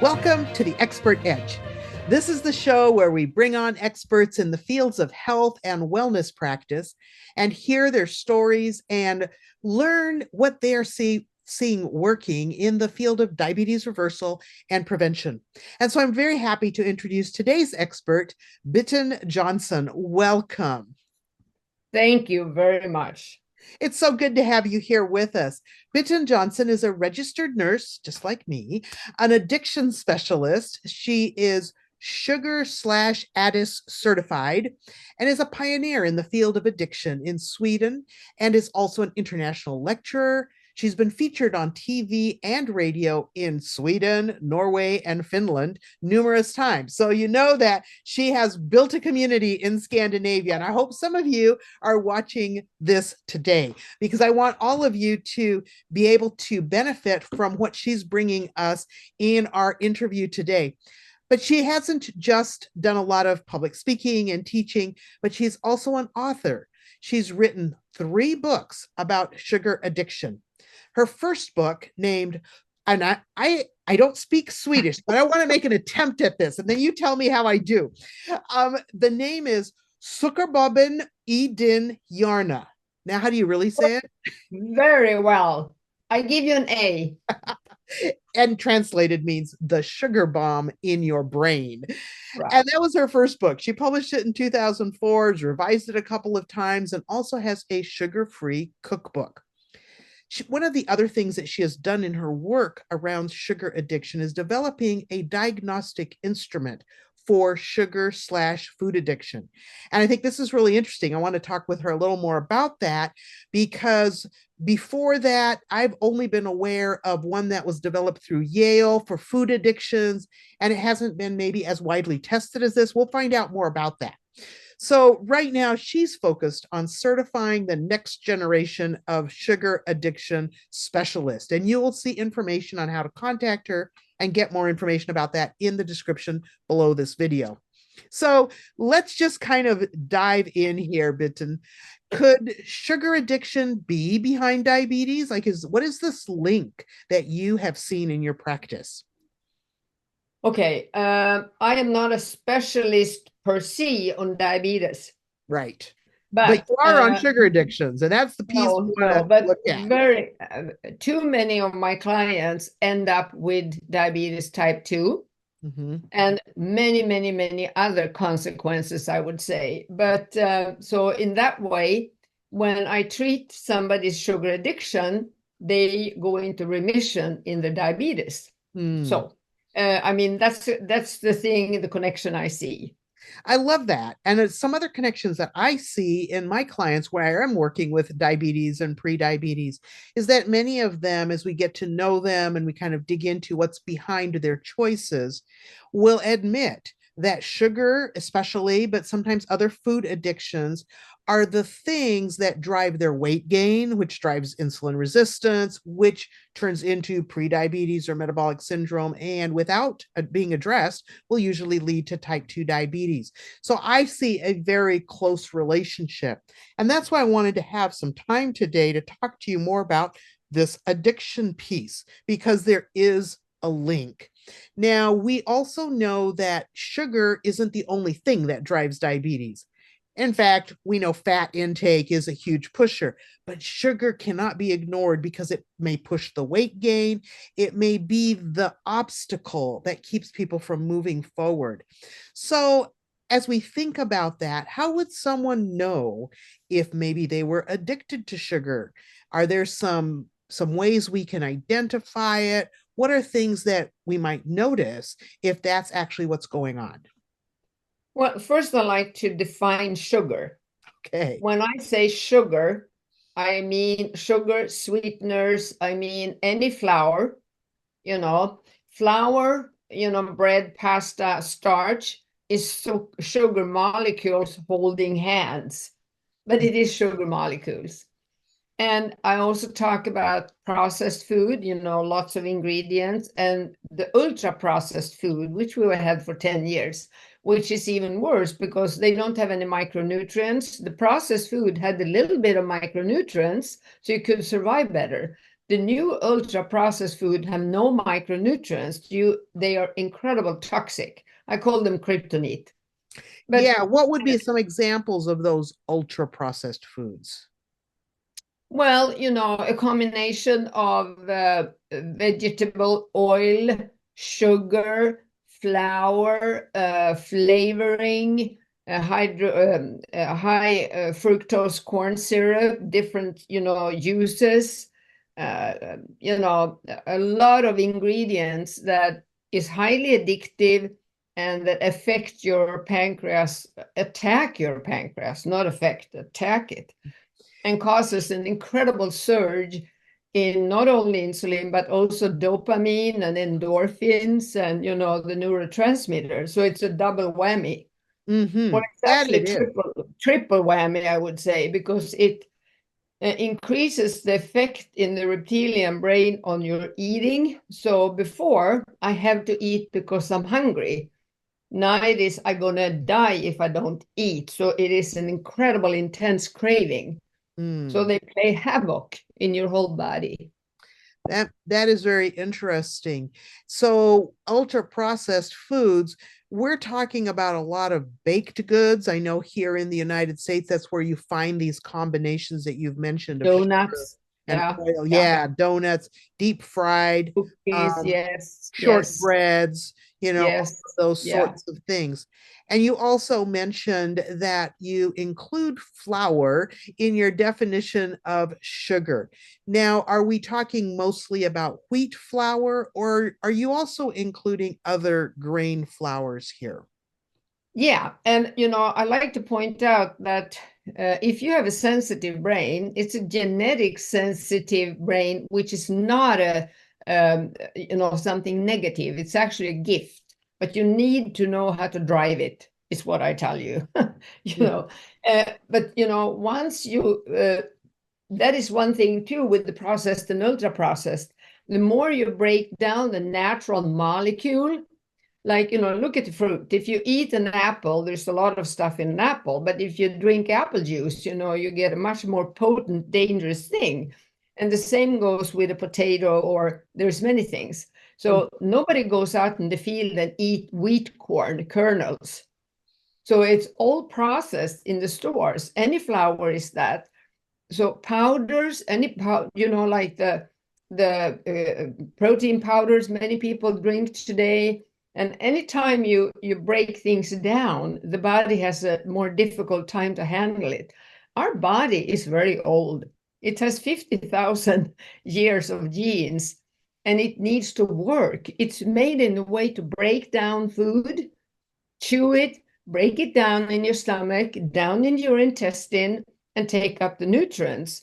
Welcome to the Expert Edge. This is the show where we bring on experts in the fields of health and wellness practice and hear their stories and learn what they are seeing working in the field of diabetes reversal and prevention. And so I'm very happy to introduce today's expert, Bitten Jonsson. Welcome. Thank you very much. It's so good to have you here with us. Bitten Jonsson is a registered nurse, just like me, an addiction specialist. She is Sugar/ADDIS certified and is a pioneer in the field of addiction in Sweden and is also an international lecturer. She's been featured on TV and radio in Sweden, Norway, and Finland numerous times. So you know that she has built a community in Scandinavia. And I hope some of you are watching this today because I want all of you to be able to benefit from what she's bringing us in our interview today. But she hasn't just done a lot of public speaking and teaching, but she's also an author. She's written 3 books about sugar addiction. Her first book named, and I don't speak Swedish, but I want to make an attempt at this, and then you tell me how I do. The name is Sockerbomben I hjärna. Now, how do you really say it? Very well. I give you an A. And translated means the sugar bomb in your brain. Right. And that was her first book. She published it in 2004, revised it a couple of times, and also has a sugar-free cookbook. One of the other things that she has done in her work around sugar addiction is developing a diagnostic instrument for sugar/food addiction. And I think this is really interesting. I want to talk with her a little more about that because before that, I've only been aware of one that was developed through Yale for food addictions, and it hasn't been maybe as widely tested as this. We'll find out more about that. So right now she's focused on certifying the next generation of sugar addiction specialist. And you will see information on how to contact her and get more information about that in the description below this video. So let's just kind of dive in here, Bitten. Could sugar addiction be behind diabetes? What is this link that you have seen in your practice? Okay, I am not a specialist per se on diabetes. Right. But you are on sugar addictions, and that's the piece we want to look at. Too many of my clients end up with diabetes type 2 and many other consequences, I would say. But so in that way, when I treat somebody's sugar addiction, they go into remission in the diabetes. So I mean, that's the thing, the connection I see. I love that. And some other connections that I see in my clients where I'm working with diabetes and pre-diabetes is that many of them, as we get to know them and we kind of dig into what's behind their choices, will admit that sugar, especially, but sometimes other food addictions, are the things that drive their weight gain, which drives insulin resistance, which turns into prediabetes or metabolic syndrome, and without being addressed, will usually lead to type 2 diabetes. So I see a very close relationship. And that's why I wanted to have some time today to talk to you more about this addiction piece, because there is a link. Now, we also know that sugar isn't the only thing that drives diabetes. In fact, we know fat intake is a huge pusher, but sugar cannot be ignored because it may push the weight gain. It may be the obstacle that keeps people from moving forward. So as we think about that, how would someone know if maybe they were addicted to sugar? Are there some ways we can identify it? What are things that we might notice if that's actually what's going on? Well, first I like to define sugar. Okay. When I say sugar, I mean sugar, sweeteners, I mean any flour, flour, bread, pasta, starch is sugar molecules holding hands, but it is sugar molecules. And I also talk about processed food, lots of ingredients, and the ultra processed food, which we had for 10 years, which is even worse because they don't have any micronutrients. The processed food had a little bit of micronutrients, so you could survive better. the new ultra processed food have no micronutrients. They are incredible toxic. I call them kryptonite. But Yeah, what would be some examples of those ultra processed foods? well, a combination of vegetable oil, sugar, flour, flavoring, high fructose corn syrup, different, uses, a lot of ingredients that is highly addictive and that affect your pancreas, attack your pancreas, not affect, attack it, and causes an incredible surge in not only insulin, but also dopamine and endorphins and, the neurotransmitters. So it's a double whammy. Mm-hmm. Well, it's That actually it is. triple whammy, I would say, because it increases the effect in the reptilian brain on your eating. So before, I have to eat because I'm hungry. Now it is, I'm going to die if I don't eat. So it is an incredible, intense craving. So Mm. they play havoc in your whole body. That is very interesting. So ultra processed foods, we're talking about a lot of baked goods. I know here in the United States, that's where you find these combinations that you've mentioned of sugar Donuts, and yeah, oil. yeah. Yeah, donuts, deep fried, Cookies, um, yes, yes, shortbreads, all yes, of those yeah. sorts of things. And you also mentioned that you include flour in your definition of sugar. Now, are we talking mostly about wheat flour, or are you also including other grain flours here? Yeah, and I like to point out that if you have a sensitive brain, it's a genetic sensitive brain, which is not something negative. It's actually a gift, but you need to know how to drive it, is what I tell you. you Mhm. know, but once you that is one thing too with the processed and ultra processed. The more you break down the natural molecule, like, look at the fruit. If you eat an apple, there's a lot of stuff in an apple. But if you drink apple juice, you get a much more potent, dangerous thing. And the same goes with a potato, or there's many things. So nobody goes out in the field and eat wheat corn kernels. So it's all processed in the stores. Any flour is that. So powders, like the protein powders many people drink today. And anytime you break things down, the body has a more difficult time to handle it. Our body is very old. It has 50,000 years of genes, and it needs to work. It's made in a way to break down food, chew it, break it down in your stomach, down in your intestine, and take up the nutrients.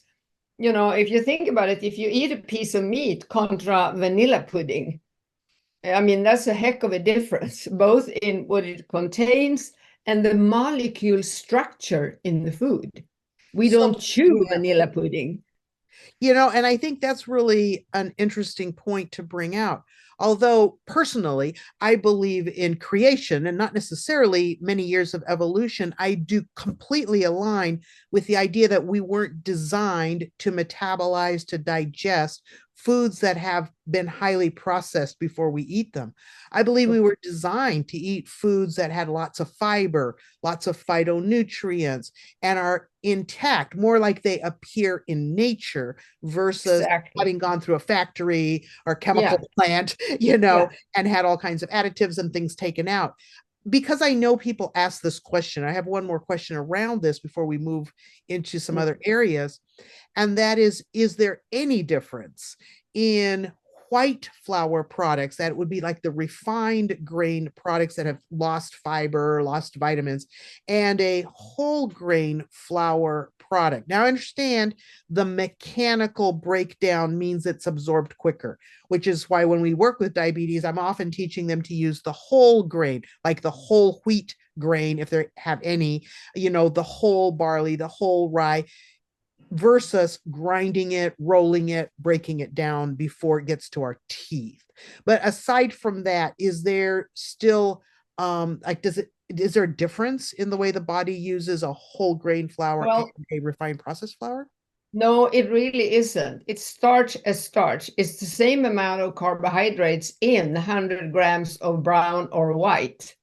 If you think about it, if you eat a piece of meat contra vanilla pudding, I mean, that's a heck of a difference, both in what it contains and the molecule structure in the food. We So, don't chew yeah, vanilla pudding. and I think that's really an interesting point to bring out. Although personally, I believe in creation and not necessarily many years of evolution, I do completely align with the idea that we weren't designed to metabolize, to digest foods that have been highly processed before we eat them. I believe we were designed to eat foods that had lots of fiber, lots of phytonutrients, and are intact, more like they appear in nature versus Exactly. having gone through a factory or chemical Yeah. plant, Yeah. and had all kinds of additives and things taken out. Because I know people ask this question, I have one more question around this before we move into some other areas. And that is there any difference in white flour products that would be like the refined grain products that have lost fiber, lost vitamins, and a whole grain flour product? Now, I understand the mechanical breakdown means it's absorbed quicker, which is why when we work with diabetes, I'm often teaching them to use the whole grain, like the whole wheat grain, if they have any, the whole barley, the whole rye, versus grinding it, rolling it, breaking it down before it gets to our teeth. But aside from that, is there still like is there a difference in the way the body uses a whole grain flour and Well, a refined processed flour? No, it really isn't. It's starch as starch. It's the same amount of carbohydrates in 100 grams of brown or white.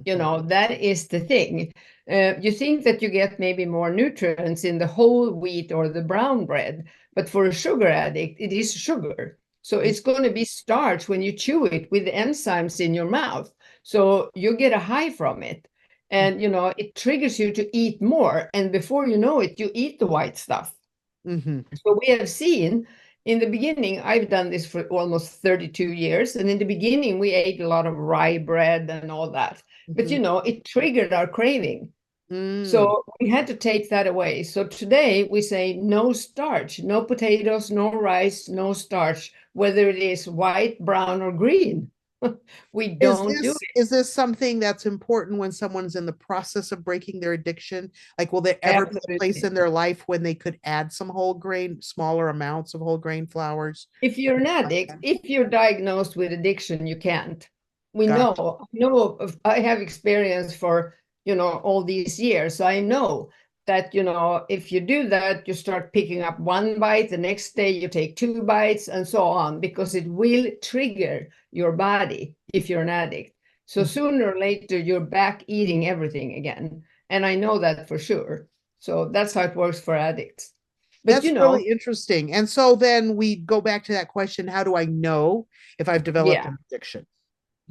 You know, that is the thing. You think that you get maybe more nutrients in the whole wheat or the brown bread, but for a sugar addict, it is sugar. So it's going to be starch when you chew it with the enzymes in your mouth. So you get a high from it. And, you know, it triggers you to eat more. And before you know it, you eat the white stuff. Mm-hmm. So we have seen in the beginning, I've done this for almost 32 years. And in the beginning, we ate a lot of rye bread and all that. But, you know, it triggered our craving. Mm. So we had to take that away. So today we say no starch, no potatoes, no rice, no starch, whether it is white, brown, or green. We don't do it. Is this something that's important when someone's in the process of breaking their addiction? Like, will there ever be a place Absolutely. in their life when they could add some whole grain, smaller amounts of whole grain flours? If you're an addict, if you're diagnosed with addiction, you can't. We Gotcha. know, I have experience for, you know, all these years. So I know that, you know, if you do that, you start picking up one bite, the next day you take two bites and so on, because it will trigger your body if you're an addict. So sooner or later, you're back eating everything again. And I know that for sure. So that's how it works for addicts. But, That's you know, really interesting. And so then we go back to that question, how do I know if I've developed yeah. an addiction?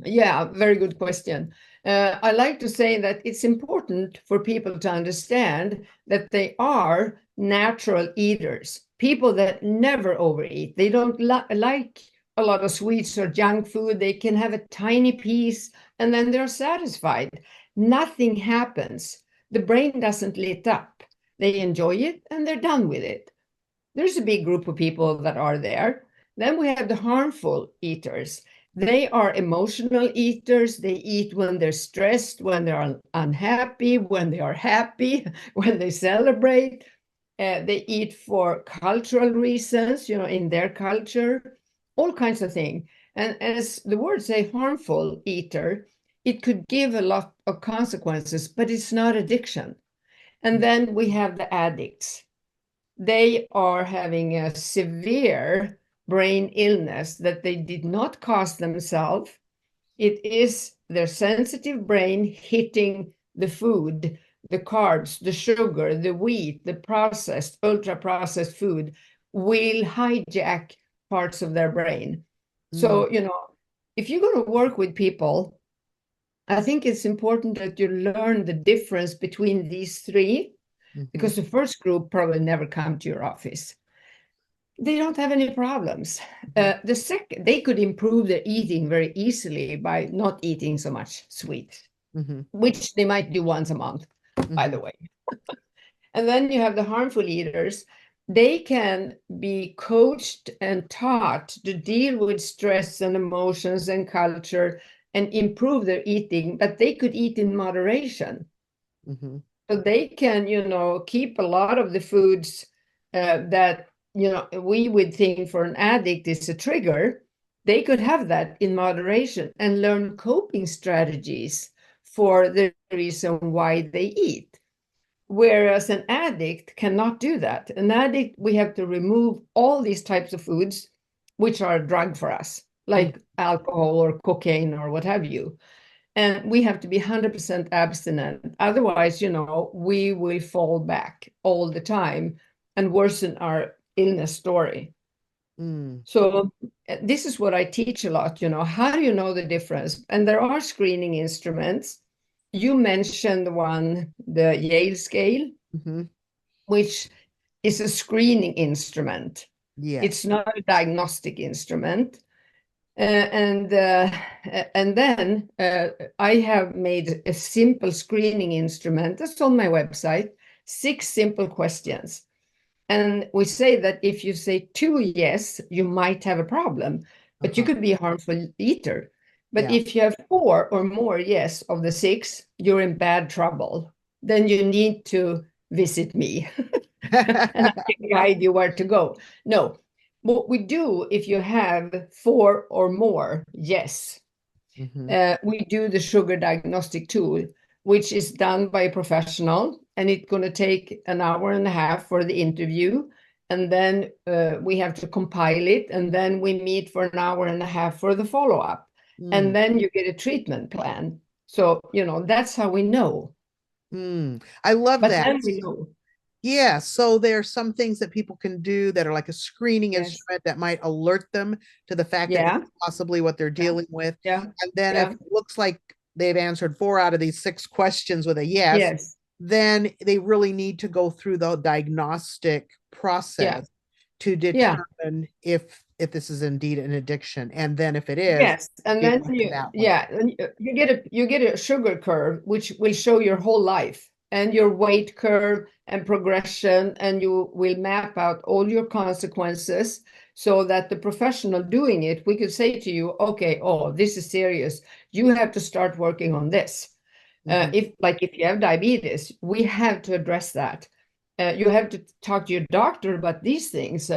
Yeah, very good question. I like to say that it's important for people to understand that they are natural eaters, people that never overeat. They don't like a lot of sweets or junk food. They can have a tiny piece and then they're satisfied. Nothing happens. The brain doesn't lit up. They enjoy it and they're done with it. There's a big group of people that are there. Then we have the harmful eaters. They are emotional eaters. They eat when they're stressed, when they're unhappy, when they are happy, when they celebrate. They eat for cultural reasons, you know, in their culture, all kinds of things. And as the word say, harmful eater, it could give a lot of consequences, but it's not addiction. And then we have the addicts. They are having a severe brain illness that they did not cause themselves. It is their sensitive brain hitting the food, the carbs, the sugar, the wheat, the processed, ultra processed food will hijack parts of their brain. Mm, So, you know, if you're going to work with people, I think it's important that you learn the difference between these three, mhm, because the first group probably never come to your office. They don't have any problems. mhm, The second, they could improve their eating very easily by not eating so much sweet, mhm, which they might do once a month, by the mhm, way. And then you have the harmful eaters. They can be coached and taught to deal with stress and emotions and culture and improve their eating, but they could eat in moderation. mhm, So they can, you know, keep a lot of the foods that, you know, we would think for an addict is a trigger. They could have that in moderation and learn coping strategies for the reason why they eat. Whereas an addict cannot do that. An addict, we have to remove all these types of foods, which are a drug for us, mhm. like alcohol or cocaine or what have you. And we have to be 100% abstinent. Otherwise, you know, we will fall back all the time and worsen our illness story. Mm, So this is what I teach a lot, you know, how do you know the difference? And there are screening instruments. You mentioned one, the Yale scale, mhm. which is a screening instrument. It's Yes. not a diagnostic instrument. And then I have made a simple screening instrument that's on my website, 6 simple questions. And we say that if you say 2 yes, you might have a problem, but you Uh-huh. could be a harmful eater. But Yeah. if you have 4 or more yes of the 6, you're in bad trouble. Then you need to visit me and I can guide you where to go. No, what we do if you have 4 or more yes, Mhm, we do the sugar diagnostic tool, which is done by a professional, and it's going to take an hour and a half for the interview. and then we have to compile it, and then we meet for an hour and a half for the follow-up. And then you get a treatment plan. So, that's how we know. I love But that. then we know. Yeah, so there are some things that people can do that are like a screening Yes. instrument that might alert them to the fact that this Yeah. is possibly what they're Yeah. dealing with. Yeah. And then if Yeah. it looks like they've answered 4 out of these 6 questions with a yes, Yes. then they really need to go through the diagnostic Yeah. process to Yeah. determine if this is indeed an addiction. And then if it is, Yes. And treat then them that way. you get a sugar curve, which will show your whole life and your weight curve and progression, and you will map out all your consequences so that the professional doing it, we could say to you, okay, oh, this is serious. You have to start working on this. If you have diabetes, we have to address that. You have to talk to your doctor about these things,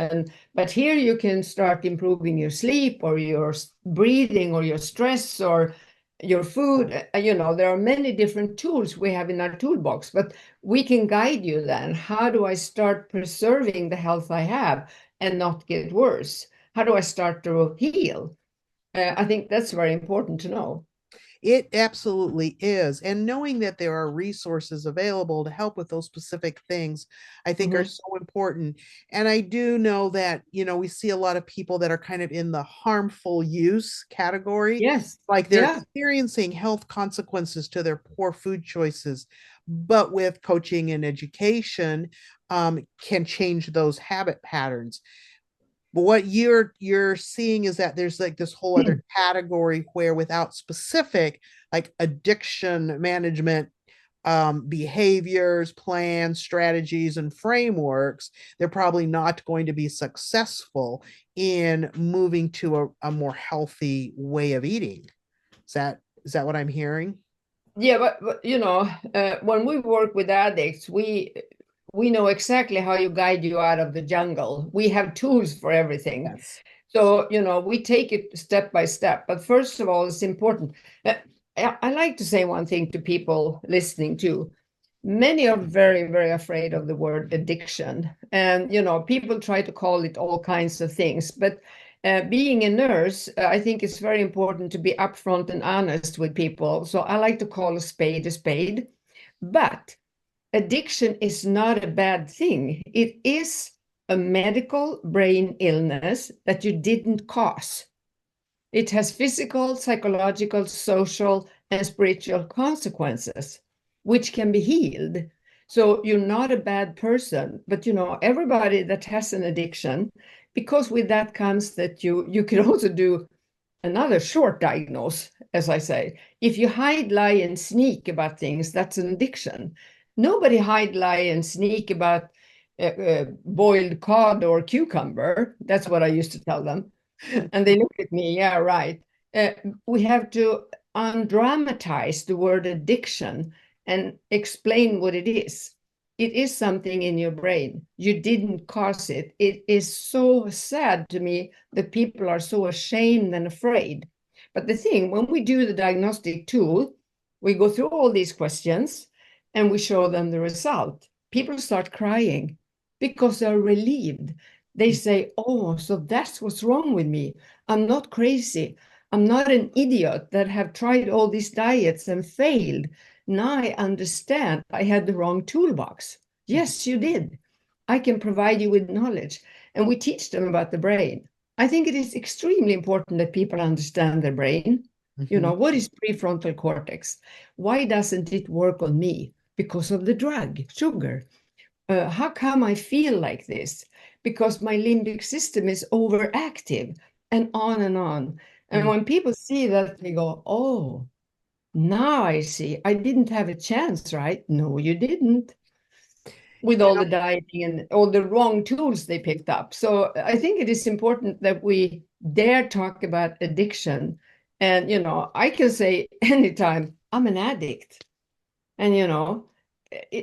but here you can start improving your sleep or your breathing or your stress or your food. There are many different tools we have in our toolbox, but we can guide you then. How do I start preserving the health I have and not get worse? How do I start to heal? I think that's very important to know. It absolutely is. And knowing that there are resources available to help with those specific things, I think are Mhm. so important. And I do know that, we see a lot of people that are kind of in the harmful use category, Yes. like they're Yeah. experiencing health consequences to their poor food choices, but with coaching and education, can change those habit patterns. But what you're seeing is that there's like this whole other category where without specific like addiction management behaviors, plans, strategies, and frameworks, they're probably not going to be successful in moving to a more healthy way of eating. Is that what I'm hearing? Yeah, but when we work with addicts, we know exactly how you guide you out of the jungle. We have tools for everything. Yes. So, we take it step by step. But first of all, it's important. Uh, I like to say one thing to people listening too. Many are very, very afraid of the word addiction. And, people try to call it all kinds of things. But being a nurse, I think it's very important to be upfront and honest with people. So I like to call a spade a spade. But addiction is not a bad thing. It is a medical brain illness that you didn't cause. It has physical, psychological, social, and spiritual consequences, which can be healed. So you're not a bad person, but everybody that has an addiction, because with that comes that you can also do another short diagnose, as I say. If you hide, lie, and sneak about things, that's an addiction. Nobody hide, lie, and sneak about boiled cod or cucumber. That's what I used to tell them. And they look at me, yeah, right. Uh, we have to undramatize the word addiction and explain what it is. It is something in your brain. You didn't cause it. It is so sad to me that people are so ashamed and afraid. But the thing, when we do the diagnostic tool, we go through all these questions and we show them the result. People start crying because they're relieved. They say, oh, so that's what's wrong with me. I'm not crazy. I'm not an idiot that have tried all these diets and failed. Now I understand I had the wrong toolbox. Yes, you did. I can provide you with knowledge. And we teach them about the brain. I think it is extremely important that people understand their brain. Mhm. What is prefrontal cortex? Why doesn't it work on me? Because of the drug, sugar. How come I feel like this? Because my limbic system is overactive, and on and on. And Mm. when people see that, they go, oh, now I see. I didn't have a chance, right? No, you didn't, with all the dieting and all the wrong tools they picked up. So I think it is important that we dare talk about addiction. And, I can say anytime, I'm an addict. And,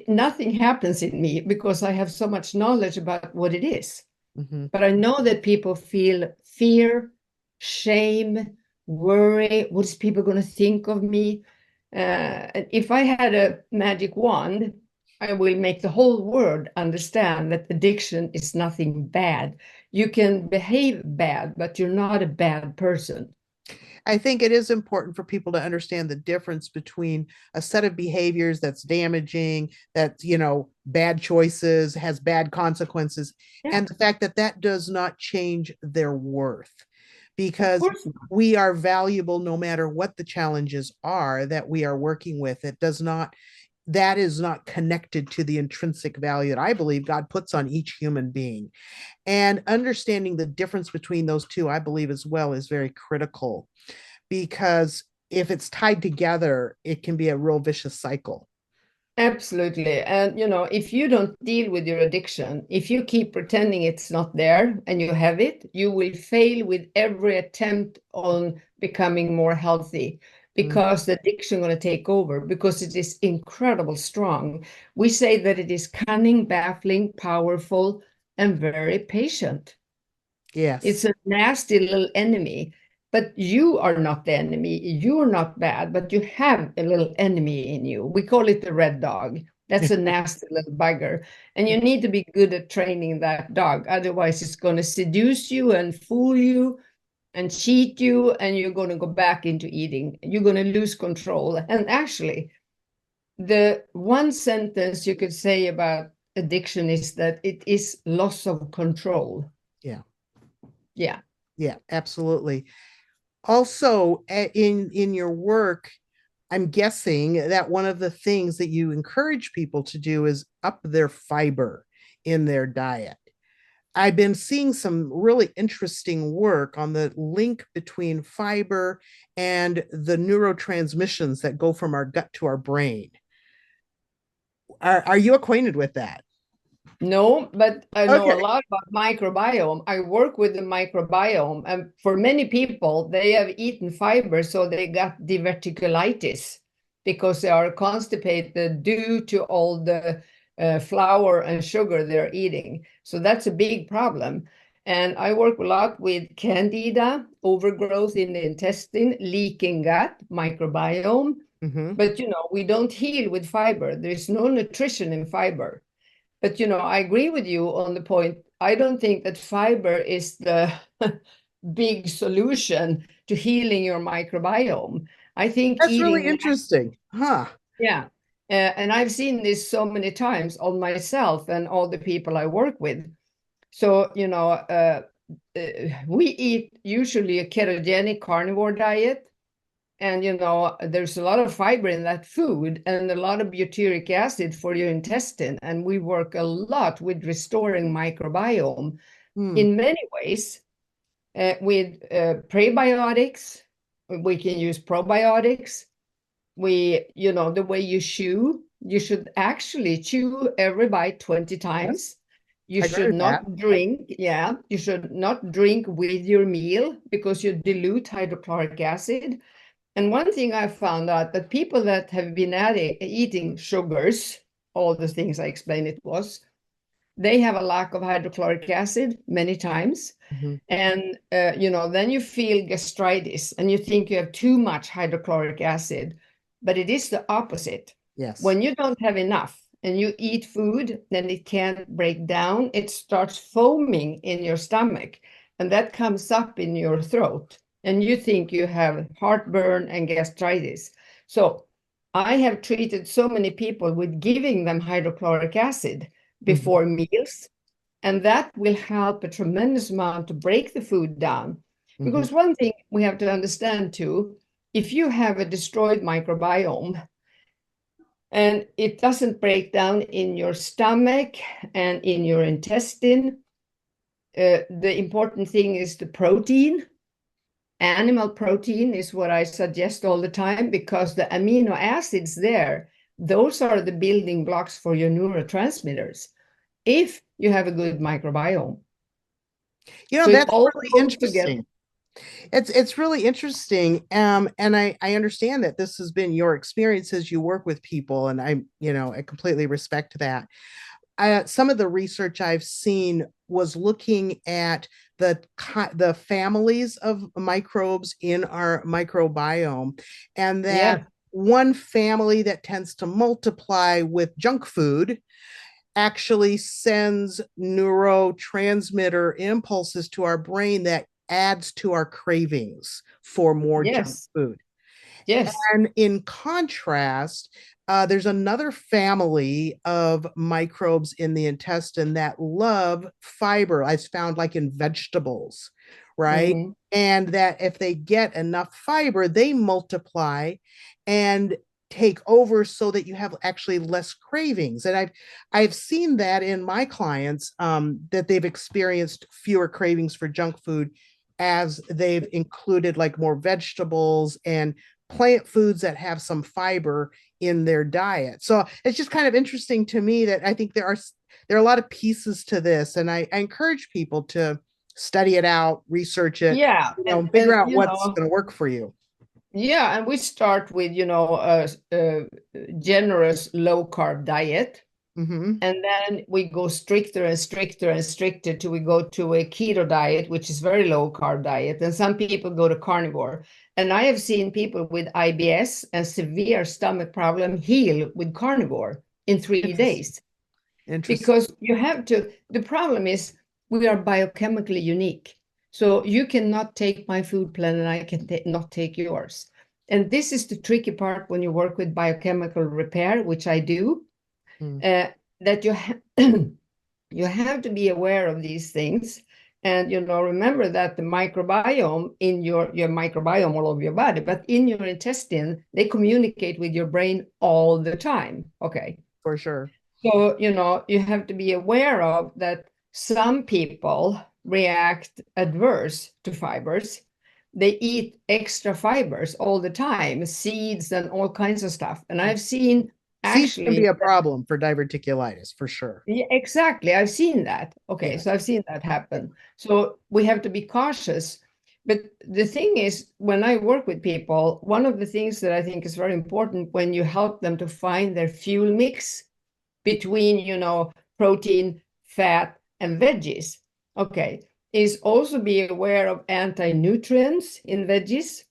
nothing happens in me because I have so much knowledge about what it is. Mhm. But I know that people feel fear, shame, worry. What is people going to think of me? If I had a magic wand, I will make the whole world understand that addiction is nothing bad. You can behave bad, but you're not a bad person. I think it is important for people to understand the difference between a set of behaviors that's damaging, that's, bad choices, has bad consequences, Yeah, and the fact that that does not change their worth. of Because course not. we are valuable no matter what the challenges are that we are working with. That is not connected to the intrinsic value that I believe God puts on each human being. And understanding the difference between those two, I believe as well, is very critical, because if it's tied together, it can be a real vicious cycle. Absolutely. And, if you don't deal with your addiction, if you keep pretending it's not there and you have it, you will fail with every attempt on becoming more healthy Mm, because the addiction going to take over because it is incredible strong. We say that it is cunning, baffling, powerful, and very patient. yes. It's a nasty little enemy, but you are not the enemy. You're not bad, but you have a little enemy in you. We call it the red dog. That's a nasty little bugger. And you need to be good at training that dog. Otherwise, it's going to seduce you and fool you and cheat you, and you're going to go back into eating. You're going to lose control. And actually, the one sentence you could say about addiction is that it is loss of control. Yeah. Yeah. Yeah, absolutely. Also, in your work, I'm guessing that one of the things that you encourage people to do is up their fiber in their diet. I've been seeing some really interesting work on the link between fiber and the neurotransmissions that go from our gut to our brain. Are you acquainted with that? No, but I know a Okay. lot about microbiome. I work with the microbiome, and for many people, they have eaten fiber, so they got diverticulitis because they are constipated due to all the flour and sugar they're eating. So that's a big problem. And I work a lot with candida, overgrowth in the intestine, leaking gut, microbiome. Mm-hmm. But we don't heal with fiber. There's no nutrition in fiber. But I agree with you on the point. I don't think that fiber is the big solution to healing your microbiome. I think That's really eating, interesting. Huh. yeah. And I've seen this so many times on myself and all the people I work with. So, we eat usually a ketogenic carnivore diet, and there's a lot of fiber in that food and a lot of butyric acid for your intestine, and we work a lot with restoring microbiome Hmm. in many ways, with prebiotics. We can use probiotics. The way you chew, you should actually chew every bite 20 Yes, times. You I agree should with that. not drink, yeah, you should not drink with your meal because you dilute hydrochloric acid. And one thing I found out that people that have been eating sugars, all the things I explained it was, they have a lack of hydrochloric acid many times. Mm-hmm. And, then you feel gastritis and you think you have too much hydrochloric acid, but it is the opposite. Yes. When you don't have enough and you eat food, then it can't break down. It starts foaming in your stomach, and that comes up in your throat. And you think you have heartburn and gastritis. So I have treated so many people with giving them hydrochloric acid Mm-hmm. before meals, and that will help a tremendous amount to break the food down. Mm-hmm. Because one thing we have to understand too, if you have a destroyed microbiome and it doesn't break down in your stomach and in your intestine, the important thing is the protein. Animal protein is what I suggest all the time because the amino acids there, those are the building blocks for your neurotransmitters if you have a good microbiome. So it That's all really goes together. interesting. It's really interesting. And I understand that this has been your experience as you work with people, and I completely respect that. Some of the research I've seen was looking at the families of microbes in our microbiome, and that Yeah. one family that tends to multiply with junk food actually sends neurotransmitter impulses to our brain that adds to our cravings for more junk Yes. food. Yes. And in contrast, there's another family of microbes in the intestine that love fiber, as found like in vegetables, right? Mm-hmm. And that if they get enough fiber, they multiply and take over so that you have actually less cravings. And I've seen that in my clients, that they've experienced fewer cravings for junk food as they've included like more vegetables and plant foods that have some fiber in their diet. So it's just kind of interesting to me that I think there are a lot of pieces to this, and I encourage people to study it out, research it, Yeah, figure and out what's going to work for you. yeah, and we start with a generous low carb diet. Mm-hmm. And then we go stricter and stricter and stricter till we go to a keto diet, which is very low carb diet. And some people go to carnivore. And I have seen people with IBS and severe stomach problem heal with carnivore in 3 days. Interesting. Because you have to, the problem is we are biochemically unique. So you cannot take my food plan and I can not take yours. And this is the tricky part when you work with biochemical repair, which I do, Mm. that you have to be aware of these things. And remember that the microbiome in your microbiome all over your body, but in your intestine, they communicate with your brain all the time. Okay. For sure. So, you have to be aware of that some people react adverse to fibers. They eat extra fibers all the time, seeds and all kinds of stuff. And I've seen Seeds can be actually, a problem for diverticulitis for sure. yeah, exactly. I've seen that. Okay, Yeah. so I've seen that happen. So we have to be cautious. But the thing is, when I work with people, one of the things that I think is very important when you help them to find their fuel mix between, protein, fat, and veggies, okay, is also be aware of anti-nutrients in veggies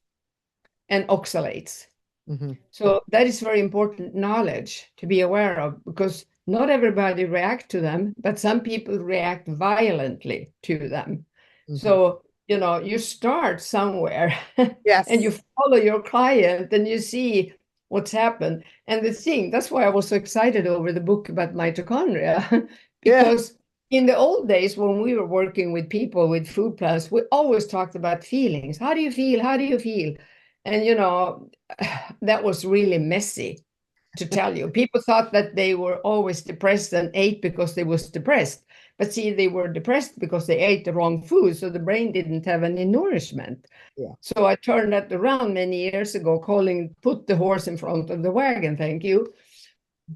and oxalates. Mm-hmm. So that is very important knowledge to be aware of, because not everybody reacts to them, but some people react violently to them. Mm-hmm. So, you start somewhere and you Yes. follow your client and you see what's happened. And that's why I was so excited over the book about mitochondria, Yeah. because in the old days when we were working with people with food plans, we always talked about feelings. How do you feel? How do you feel? And, that was really messy to tell you. People thought that they were always depressed and ate because they was depressed. But see, they were depressed because they ate the wrong food, so the brain didn't have any nourishment. Yeah. So I turned that around many years ago, calling put the horse in front of the wagon, thank you.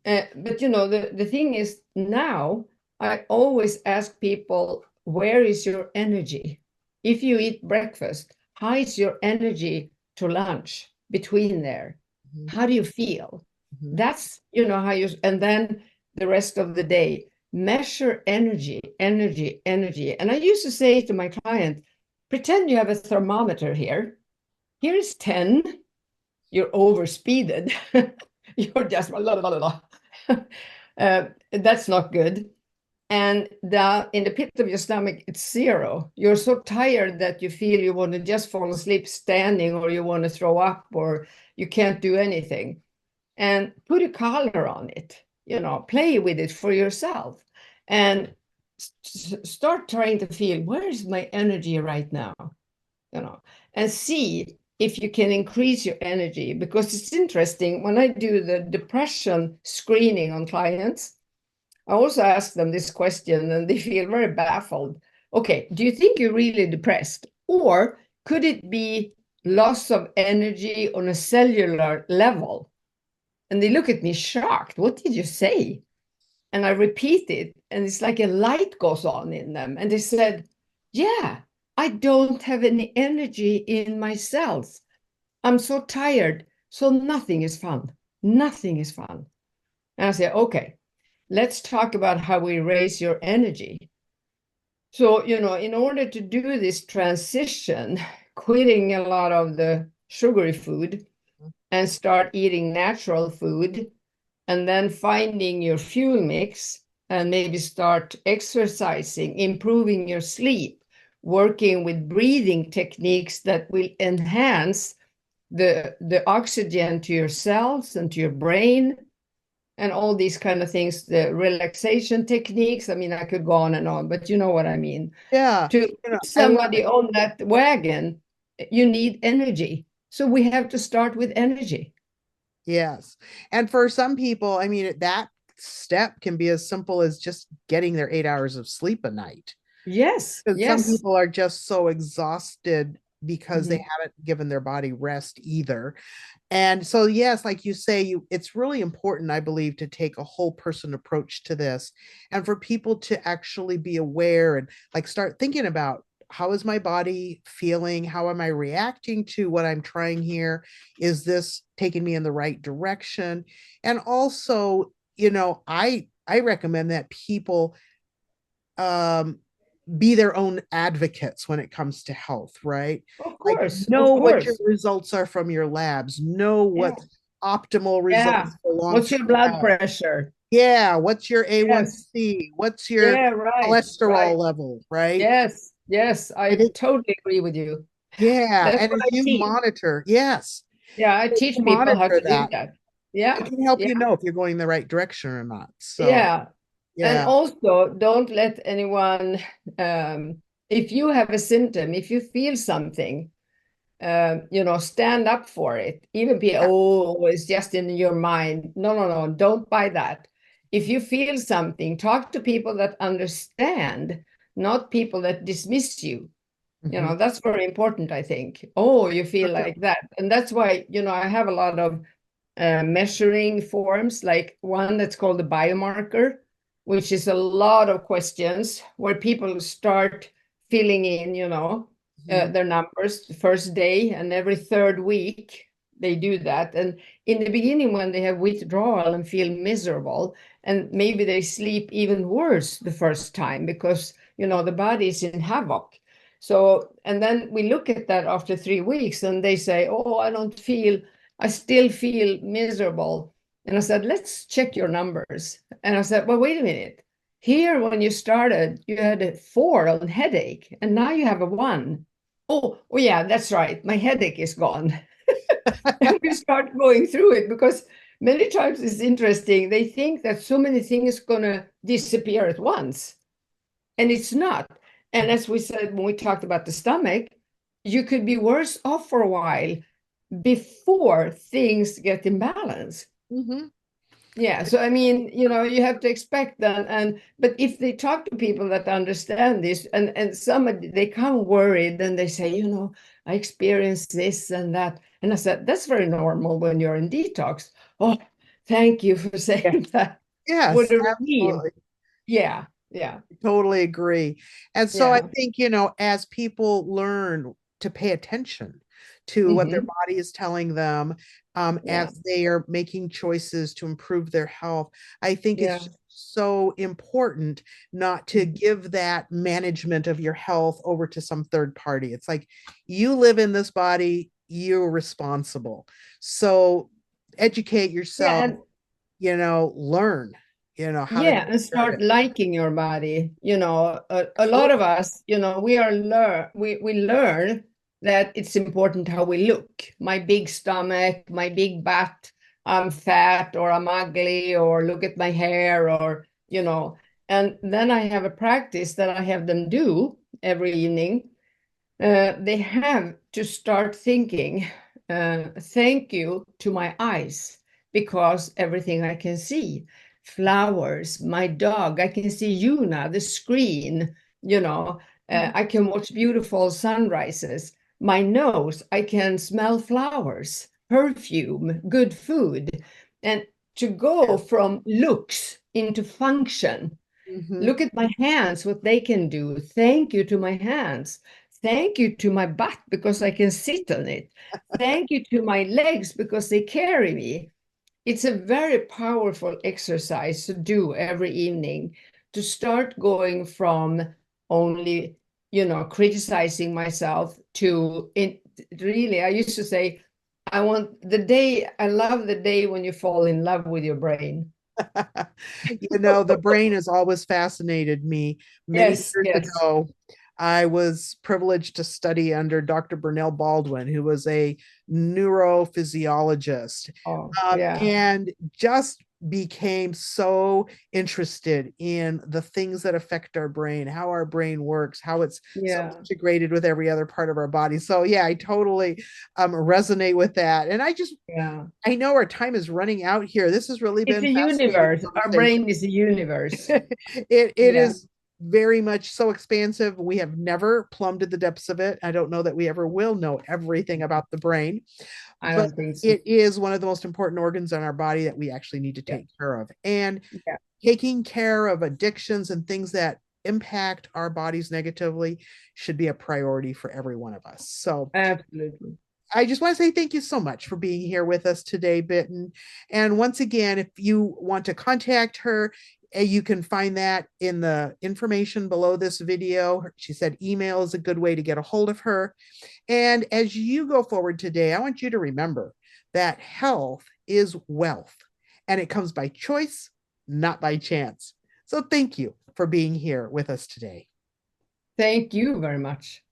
But the thing is now, I always ask people, where is your energy? If you eat breakfast, how is your energy to lunch between there? Mm-hmm. How do you feel? Mm-hmm. That's, how you, and then the rest of the day, measure energy, energy, energy. And I used to say to my client, pretend you have a thermometer here. Here's 10, you're overspeeded. You're just blah, blah, blah, blah. That's not good. And in the pit of your stomach, it's 0. You're so tired that you feel you want to just fall asleep standing, or you want to throw up, or you can't do anything. And put a collar on it, play with it for yourself, and start trying to feel, where is my energy right now? And see if you can increase your energy. Because it's interesting, when I do the depression screening on clients, I also ask them this question and they feel very baffled. Okay, do you think you're really depressed? Or could it be loss of energy on a cellular level? And they look at me shocked. What did you say? And I repeat it, and it's like a light goes on in them. And they said, yeah, I don't have any energy in my cells. I'm so tired. So nothing is fun. Nothing is fun. And I say, okay, let's talk about how we raise your energy. So, in order to do this transition, quitting a lot of the sugary food and start eating natural food, and then finding your fuel mix and maybe start exercising, improving your sleep, working with breathing techniques that will enhance the oxygen to your cells and to your brain, and all these kind of things, the relaxation techniques. I mean, I could go on and on, but you know what I mean. Yeah. To You know, put I love somebody it. on that wagon, you need energy. So we have to start with energy. Yes. And for some people, I mean, that step can be as simple as just getting their 8 hours of sleep a night. Yes, Because some yes. people are just so exhausted because they Mhm. haven't given their body rest either. And so, yes, like you say, it's really important, I believe, to take a whole person approach to this and for people to actually be aware and like start thinking about how is my body feeling? How am I reacting to what I'm trying here? Is this taking me in the right direction? And also, I recommend that people um be their own advocates when it comes to health, right? Of Like course, know of what your course. results are from your labs, know Yeah, what optimal yeah. results for What's your long-term blood health. pressure? Yeah, what's your Yes. A1C? What's your Yeah, right, cholesterol right. level, right? Yes, yes. And I it, totally agree with you. yeah, That's and what as I you teach. monitor, yes, Yeah, I as teach you people how monitor to do that, that. it Yeah, can help yeah, you know if you're going the right direction or not. So, yeah. And yeah. also, don't let anyone, if you have a symptom, if you feel something, stand up for it. Even be, Yeah. oh, it's just in your mind. No, no, no, don't buy that. If you feel something, talk to people that understand, not people that dismiss you. Mhm. That's very important, I think. Oh, you feel Okay. like that. And that's why, I have a lot of measuring forms, like one that's called the biomarker, which is a lot of questions where people start filling in, Mhm. their numbers the first day, and every third week they do that. And in the beginning, when they have withdrawal and feel miserable, and maybe they sleep even worse the first time because, the body is in havoc. So, and then we look at that after 3 weeks and they say, oh, I still feel miserable. And I said, let's check your numbers. And I said, well, wait a minute. Here, when you started, you had a 4 on headache, and now you have a 1. Oh yeah, that's right. My headache is gone. And we start going through it because many times it's interesting. They think that so many things going to disappear at once, and it's not. And as we said when we talked about the stomach, you could be worse off for a while before things get in balance. Mhm. Yeah, so I mean, you have to expect that. And but if they talk to people that understand this, and some they come worried and they say, I experienced this and that. And I said, that's very normal when you're in detox. Oh, thank you for Yeah. saying that. What Yes, a relief. absolutely. Yeah, yeah, Totally agree. And so I yeah. think, as people learn to pay attention to what their Hmm. body is telling them, Yeah, as they are making choices to improve their health, I think it's yeah. just so important not to Mhm. give that management of your health over to some third party. It's like you live in this body, you're responsible. So educate Yeah, yourself, and learn, how to yeah, take and care of start it. liking your body. A lot of Absolutely. us, we learn that it's important how we look. My big stomach, my big butt, I'm fat or I'm ugly, or look at my hair, and then I have a practice that I have them do every evening. They have to start thinking, thank you to my eyes, because everything I can see, flowers, my dog, I can see you now, the screen, I can watch beautiful sunrises. My nose, I can smell flowers, perfume, good food. And to go from looks into function. Mhm. Look at my hands, what they can do. Thank you to my hands. Thank you to my butt because I can sit on it. Thank you to my legs because they carry me. It's a very powerful exercise to do every evening, to start going from only, criticizing myself to really, I used to say, I love the day when you fall in love with your brain. The brain has always fascinated me. Many Yes, years yes. ago, I was privileged to study under Dr. Bernell Baldwin, who was a neurophysiologist, Oh, yeah, and just became so interested in the things that affect our brain, how our brain works, how it's so yeah, integrated with every other part of our body. So yeah, I totally resonate with that. And yeah. I know our time is running out here. This has really It's been a fascinating universe. Our conversation. brain is a universe. It Yeah, is very much so expansive. We have never plumbed the depths of it. I don't know that we ever will know everything about the brain, I but don't think so. it is one of the most important organs in our body that we actually need to Yeah, take care of. And yeah, taking care of addictions and things that impact our bodies negatively should be a priority for every one of us. So absolutely. I just want to say thank you so much for being here with us today, Bitten. And once again, if you want to contact her, you can find that in the information below this video. She said email is a good way to get a hold of her. And as you go forward today, I want you to remember that health is wealth and it comes by choice, not by chance. So thank you for being here with us today. Thank you very much.